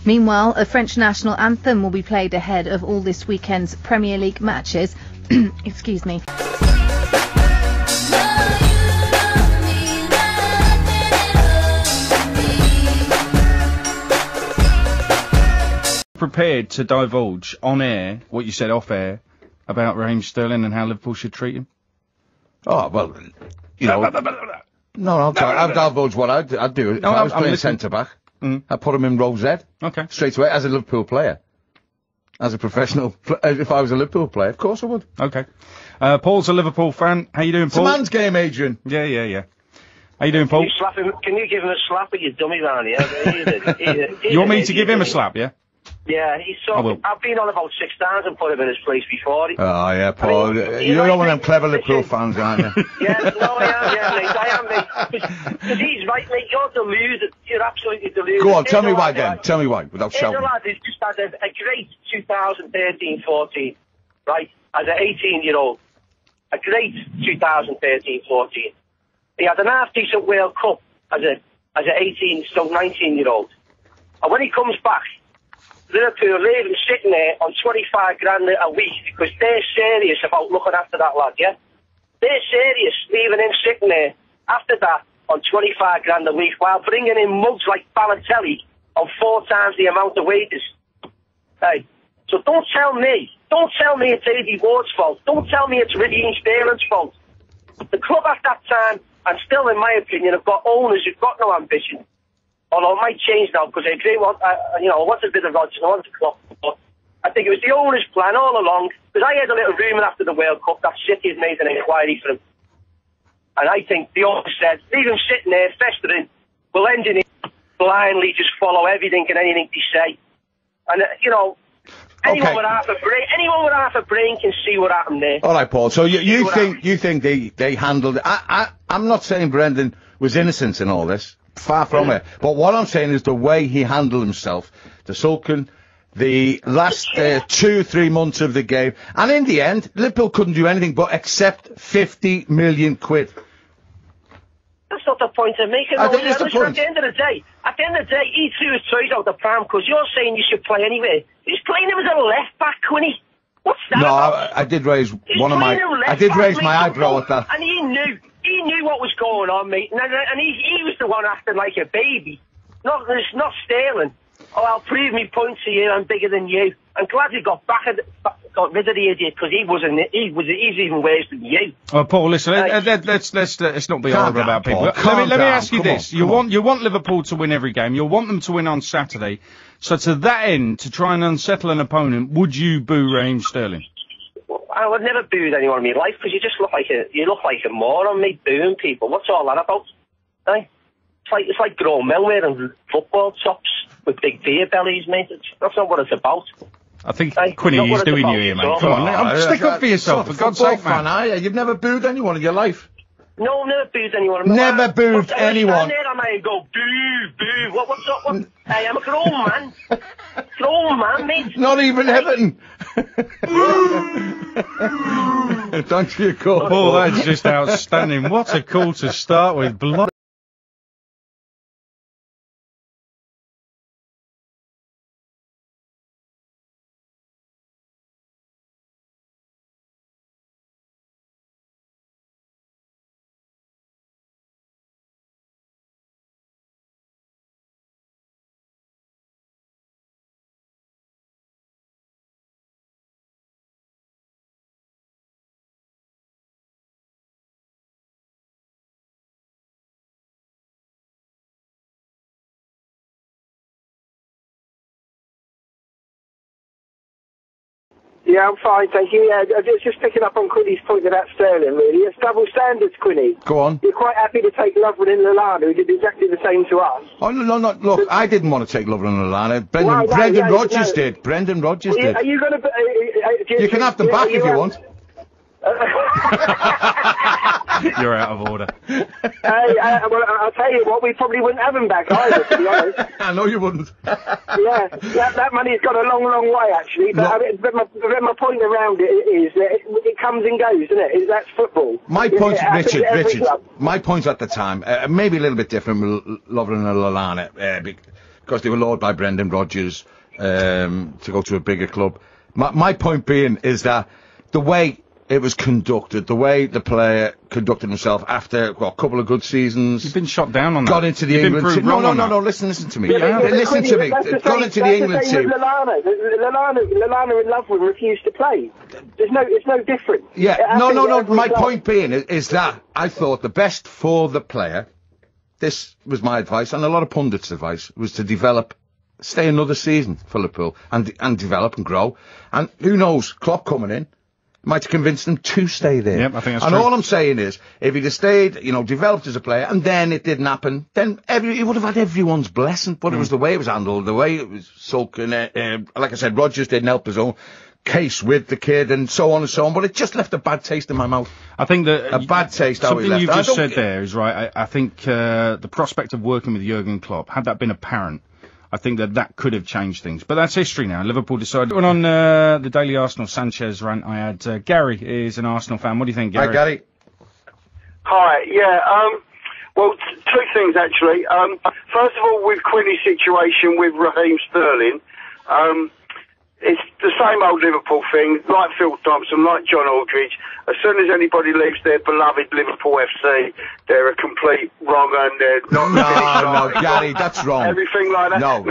Meanwhile, a French national anthem will be played ahead of all this weekend's Premier League matches. Excuse me. Prepared to divulge on air what you said off air about Raheem Sterling and how Liverpool should treat him? Oh, well, you know. No, I'll divulge what I'd do. If I was playing centre-back, I'd put him in row Z. Okay. Straight away, as a Liverpool player. As a professional, if I was a Liverpool player, of course I would. Okay. Paul's a Liverpool fan. How you doing, Paul? It's a man's game, Adrian. Yeah. How you doing, Paul? Can you give him a slap with your dummy round here? You want me to give him a slap, yeah? Yeah, I've been on about 6 times and put him in his place before. Oh, yeah, Paul. You're one of them clever Liverpool fans, aren't you? Yeah, no, I am, mate. Because he's right, mate. You're deluded. You're absolutely deluded. Go on, tell me why, then. Tell me why, without shouting. Here's a lad who's just had a great 2013-14, right, as an 18-year-old. A great 2013-14. He had an half-decent World Cup as an 18-19-year-old. And when he comes back, Liverpool leave him sitting there on 25 grand a week because they're serious about looking after that lad, yeah? They're serious, leaving him sitting there after that on 25 grand a week while bringing in mugs like Balotelli on 4 times the amount of wages. Hey, so don't tell me it's Eddie Ward's fault. Don't tell me it's Raheem Sterling's fault. The club at that time, and still in my opinion, have got owners who've got no ambition. Although it might change now, because I agree with, I want a bit of Rodgers, I want a Klopp, but I think it was the owner's plan all along, because I heard a little rumour after the World Cup that City has made an inquiry for him. And I think the owner said, leave him sitting there, festering, we'll engineer, blindly just follow everything and anything they say. And, anyone with half a brain can see what happened there. All right, Paul, so you think they handled it. I'm not saying Brendan was innocent in all this. Far from it. But what I'm saying is the way he handled himself, the sulking, the last 2-3 months of the game, and in the end, Liverpool couldn't do anything but accept 50 million quid. That's not the point I'm making. I think it's the point. At the end of the day, he threw his toys out the pram because you're saying you should play anyway. He's playing him as a left back, Quinny. What's that? No, I did raise my eyebrow at that. And he knew what was going on, mate, and he was the one acting like a baby. Not Sterling. Oh, I'll prove me point to you, I'm bigger than you. I'm glad he got got rid of the idiot, because he's even worse than you. Oh, Paul, listen, let's not be horrible about people. Let me ask you this. You want Liverpool to win every game. You want them to win on Saturday. So to that end, to try and unsettle an opponent, would you boo Raheem Sterling? I would never boo anyone in my life, because you just look like a moron, mate, booing people. What's all that about? Hey? It's like grown men wearing football tops with big beer bellies, mate. That's not what it's about. I think Quinny is doing you here, mate. Come on, stick up for yourself, for God's sake, man. You've never booed anyone in your life. No, never booed anyone. Never booed anyone. There, I might go boo, boo. What's up? Hey, I'm a grown man. Grown man, mate. Not even Everton. Thanks for your call. Oh, that's just outstanding. What a call to start with. Bloody. Yeah, I'm fine, thank you. Yeah, just picking up on Quinny's point about Sterling, really. It's double standards, Quinny. Go on. You're quite happy to take Lovren and Lallana, who did exactly the same to us. Oh, no, look, I didn't want to take Lovren and Lallana. Brendan Rodgers did. Brendan Rodgers did. Are you going to... you can have them back if you want. You're out of order. Well, I'll tell you what, we probably wouldn't have him back either, to be honest. I know you wouldn't. Yeah, that money's gone a long, long way, actually. But my point around it is that it comes and goes, isn't it? That's football. My point, Richard, my point at the time, maybe a little bit different with Lovren and Lallana, because they were lured by Brendan Rodgers to go to a bigger club. My point being is that the way it was conducted, the way the player conducted himself after a couple of good seasons. You've been shot down on that. Got into the England team. No, listen to me. Listen to me. Got into the England team. Lallana in love with refused to play. It's no different. Yeah, no. My point being is that I thought the best for the player, this was my advice, and a lot of pundits' advice, was to stay another season for Liverpool and develop and grow. And who knows, Klopp coming in might have convinced them to stay there. Yep, I think that's and true. all I'm saying is, if he'd have stayed, developed as a player, and then it didn't happen, then he would have had everyone's blessing. But it was the way it was handled, the way it was sulking. Like I said, Rodgers didn't help his own case with the kid, and so on and so on. But it just left a bad taste in my mouth. I think that a bad taste. Something you've just said there is right. I think the prospect of working with Jurgen Klopp, had that been apparent, I think that could have changed things. But that's history now. Liverpool decided. On the Daily Arsenal Sanchez rant, I had Gary is an Arsenal fan. What do you think, Gary? Hi, Gary. Hi, yeah. Well, two things, actually. First of all, with Quinny's situation with Raheem Sterling, it's the same old Liverpool thing, like Phil Thompson, like John Aldridge. As soon as anybody leaves their beloved Liverpool FC, they're a complete wrong and they're not... No, Gary, that's wrong. Everything like that. No.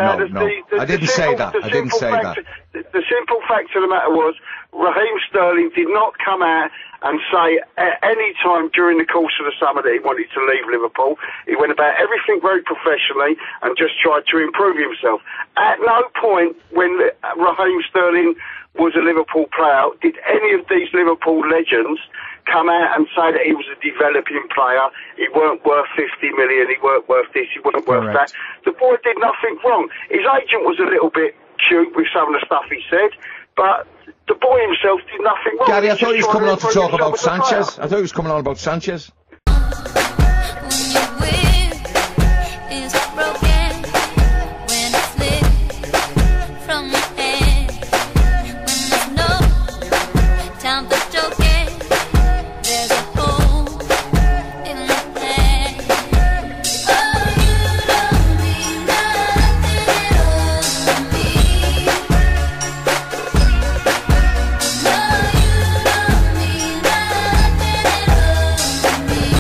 I didn't say that. The simple fact of the matter was, Raheem Sterling did not come out and say at any time during the course of the summer that he wanted to leave Liverpool. He went about everything very professionally and just tried to improve himself. At no point when Raheem Sterling was a Liverpool player did any of these Liverpool legends come out and say that he was a developing player, he weren't worth 50 million, he weren't worth this, he weren't worth that. The boy did nothing wrong. His agent was a little bit cute with some of the stuff he said, but the boy himself did nothing wrong. Gary, I thought he was coming on to talk about Sanchez. I thought he was coming on about Sanchez.